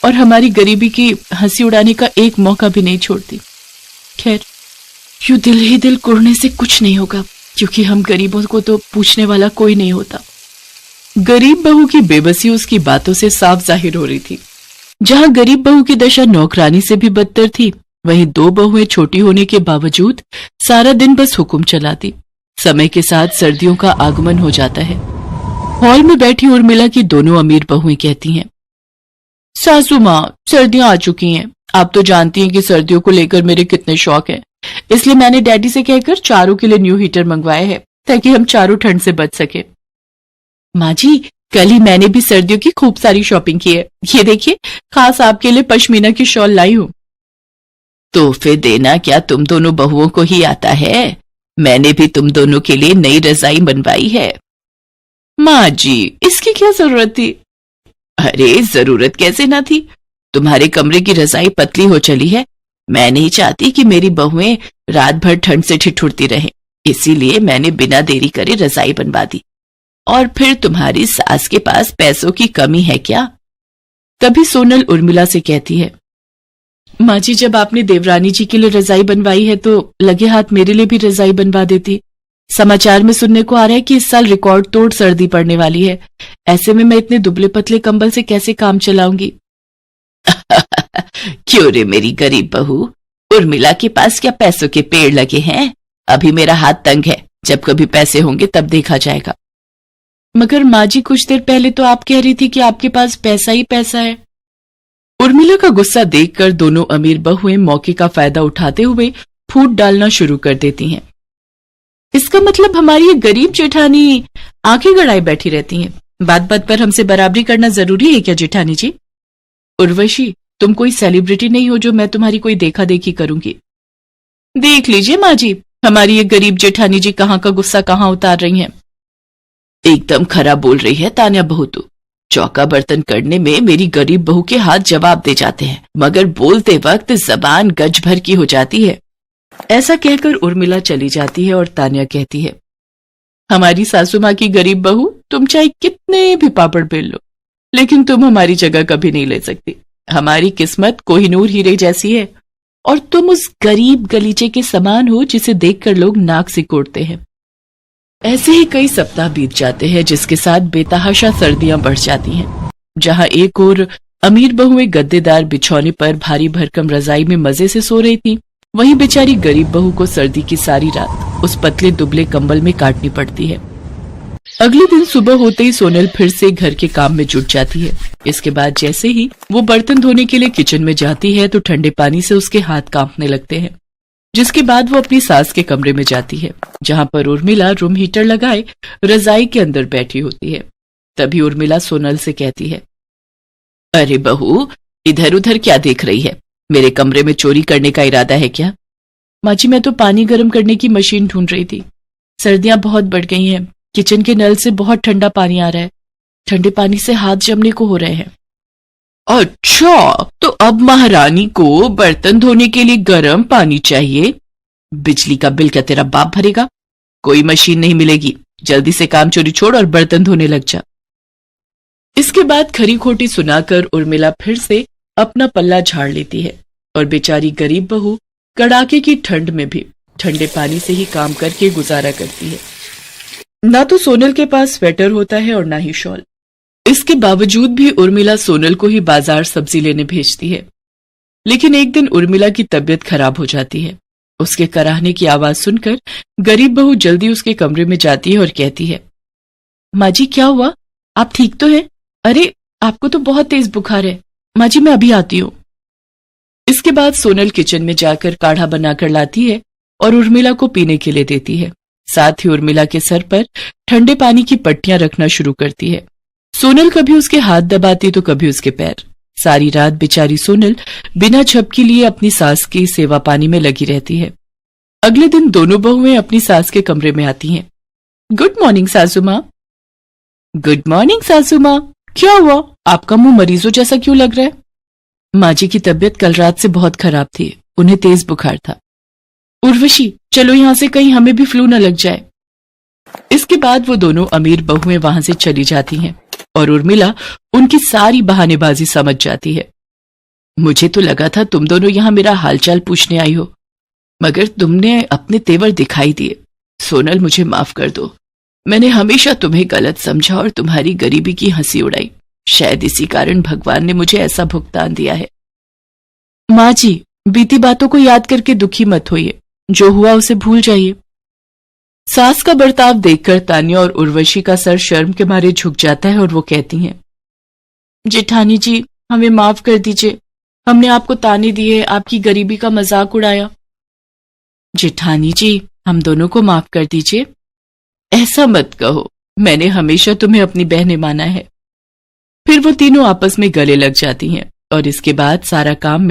और हमारी गरीबी की हंसी उड़ाने का एक मौका भी नहीं छोड़ती। खैर, यूं दिल ही दिल कुड़ने से कुछ नहीं होगा, क्योंकि हम गरीबों को तो पूछने वाला कोई नहीं होता। गरीब बहू की बेबसी उसकी बातों से साफ जाहिर हो रही थी। जहां गरीब बहू की दशा नौकरानी से भी बदतर थी, वहीं दो बहुएं छोटी होने के बावजूद सारा दिन बस हुक्म चलाती। समय के साथ सर्दियों का आगमन हो जाता है। हॉल में बैठी उर्मिला की दोनों अमीर बहुएं कहती हैं, सासू माँ, सर्दियां आ चुकी हैं। आप तो जानती हैं कि सर्दियों को लेकर मेरे कितने शौक हैं, इसलिए मैंने डैडी से कहकर चारों के लिए न्यू हीटर मंगवाए हैं, ताकि हम चारों ठंड से बच सके। माँ जी, कल ही मैंने भी सर्दियों की खूब सारी शॉपिंग की है। ये देखिए, खास आपके लिए पश्मीना की शॉल लाई हूं। तोहफे देना क्या तुम दोनों बहुओं को ही आता है? मैंने भी तुम दोनों के लिए नई रजाई बनवाई है। माँ जी, इसकी क्या जरूरत थी? अरे जरूरत कैसे ना थी, तुम्हारे कमरे की रजाई पतली हो चली है। मैं नहीं चाहती कि मेरी बहुएं रात भर ठंड से ठिठुरती रहें, इसीलिए मैंने बिना देरी करे रजाई बनवा दी। और फिर तुम्हारी सास के पास पैसों की कमी है क्या? तभी सोनल उर्मिला से कहती है, माँ जी, जब आपने देवरानी जी के लिए रजाई बनवाई है तो लगे हाथ मेरे लिए भी रजाई बनवा देती। समाचार में सुनने को आ रहा है कि इस साल रिकॉर्ड तोड़ सर्दी पड़ने वाली है। ऐसे में मैं इतने दुबले पतले कंबल से कैसे काम चलाऊंगी? क्यों रे मेरी गरीब बहू, उर्मिला के पास क्या पैसों के पेड़ लगे हैं? अभी मेरा हाथ तंग है, जब कभी पैसे होंगे तब देखा जाएगा। मगर माँ जी, कुछ देर पहले तो आप कह रही थी कि आपके पास पैसा ही पैसा है। उर्मिला का गुस्सा देखकर दोनों अमीर बहुएं मौके का फायदा उठाते हुए फूट डालना शुरू कर देती हैं। इसका मतलब हमारी ये गरीब जेठानी आंखें गड़ाए बैठी रहती हैं। बात बात पर हमसे बराबरी करना जरूरी है क्या जेठानी जी? उर्वशी, तुम कोई सेलिब्रिटी नहीं हो जो मैं तुम्हारी कोई देखा देखी करूंगी। देख लीजिए माँ जी, हमारी ये गरीब जेठानी जी कहाँ का गुस्सा कहाँ उतार रही हैं। एकदम खरा बोल रही है तान्या बहू, तू चौका बर्तन करने में मेरी गरीब बहू के हाथ जवाब दे जाते हैं, मगर बोलते वक्त जबान गज भर की हो जाती है। ऐसा कहकर उर्मिला चली जाती है और तान्या कहती है, हमारी सासू माँ की गरीब बहू, तुम चाहे कितने भी पापड़ बेल लो, लेकिन तुम हमारी जगह कभी नहीं ले सकती। हमारी किस्मत कोहिनूर हीरे जैसी है और तुम उस गरीब गलीचे के समान हो जिसे देखकर लोग नाक सिकोड़ते हैं। ऐसे ही कई सप्ताह बीत जाते हैं, जिसके साथ बेतहाशा सर्दियां बढ़ जाती हैं। जहां एक ओर अमीर बहुएं गद्देदार बिछौने पर भारी भरकम रजाई में मजे से सो रही थी, वहीं बेचारी गरीब बहू को सर्दी की सारी रात उस पतले दुबले कंबल में काटनी पड़ती है। अगले दिन सुबह होते ही सोनल फिर से घर के काम में जुट जाती है। इसके बाद जैसे ही वो बर्तन धोने के लिए किचन में जाती है तो ठंडे पानी से उसके हाथ कांपने लगते हैं। जिसके बाद वो अपनी सास के कमरे में जाती है, जहां पर उर्मिला रूम हीटर लगाए रजाई के अंदर बैठी होती है। तभी उर्मिला सोनल से कहती है, अरे बहू, इधर उधर क्या देख रही है? मेरे कमरे में चोरी करने का इरादा है क्या? माँ जी, मैं तो पानी गर्म करने की मशीन ढूंढ रही थी। सर्दियां बहुत बढ़ गई हैं, किचन के नल से बहुत ठंडा पानी आ रहा है, ठंडे पानी से हाथ जमने को हो रहे हैं। अच्छा, तो अब महारानी को बर्तन धोने के लिए गर्म पानी चाहिए? बिजली का बिल क्या तेरा बाप भरेगा? कोई मशीन नहीं मिलेगी, जल्दी से काम चोरी छोड़ और बर्तन धोने लग जा। इसके बाद खरी खोटी सुनाकर उर्मिला फिर से अपना पल्ला झाड़ लेती है और बेचारी गरीब बहू कड़ाके की ठंड में भी ठंडे पानी से ही काम करके गुजारा करती है। ना तो सोनल के पास स्वेटर होता है और ना ही शॉल। इसके बावजूद भी उर्मिला सोनल को ही बाजार सब्जी लेने भेजती है। लेकिन एक दिन उर्मिला की तबीयत खराब हो जाती है। उसके कराहने की आवाज सुनकर गरीब बहू जल्दी उसके कमरे में जाती है और कहती है, माँ जी, क्या हुआ? आप ठीक तो हैं? अरे, आपको तो बहुत तेज बुखार है। माँ जी, मैं अभी आती हूँ। इसके बाद सोनल किचन में जाकर काढ़ा बनाकर लाती है और उर्मिला को पीने के लिए देती है। साथ ही उर्मिला के सर पर ठंडे पानी की पट्टियां रखना शुरू करती है। सोनल कभी उसके हाथ दबाती तो कभी उसके पैर। सारी रात बेचारी सोनल बिना झपकी लिए अपनी सास की सेवा पानी में लगी रहती है। अगले दिन दोनों बहुएं अपनी सास के कमरे में आती हैं। गुड मॉर्निंग सासू माँ। गुड मॉर्निंग सासू माँ, क्या हुआ? आपका मुंह मरीजों जैसा क्यों लग रहा है? माँ जी की तबीयत कल रात से बहुत खराब थी, उन्हें तेज बुखार था। उर्वशी, चलो यहाँ से, कहीं हमें भी फ्लू न लग जाए। इसके बाद वो दोनों अमीर बहुएं वहां से चली जाती हैं और उर्मिला उनकी सारी बहानेबाजी समझ जाती है। मुझे तो लगा था तुम दोनों यहाँ मेरा हालचाल पूछने आई हो, मगर तुमने अपने तेवर दिखाई दिए। सोनल, मुझे माफ कर दो। मैंने हमेशा तुम्हें गलत समझा और तुम्हारी गरीबी की हंसी उड़ाई। शायद इसी कारण भगवान ने मुझे ऐसा भुगतान दिया है। माँ जी, बीती बातों को याद करके दुखी मत होइए, जो हुआ उसे भूल जाइए। सास का बर्ताव देखकर तान्या और उर्वशी का सर शर्म के मारे झुक जाता है और वो कहती हैं, जेठानी जी, हमें माफ कर दीजिए। हमने आपको ताने दिए, आपकी गरीबी का मजाक उड़ाया। जेठानी जी, हम दोनों को माफ कर दीजिए। ऐसा मत कहो, मैंने हमेशा तुम्हें अपनी बहनें माना है। फिर वो तीनों आपस में गले लग जाती हैं और इसके बाद सारा काम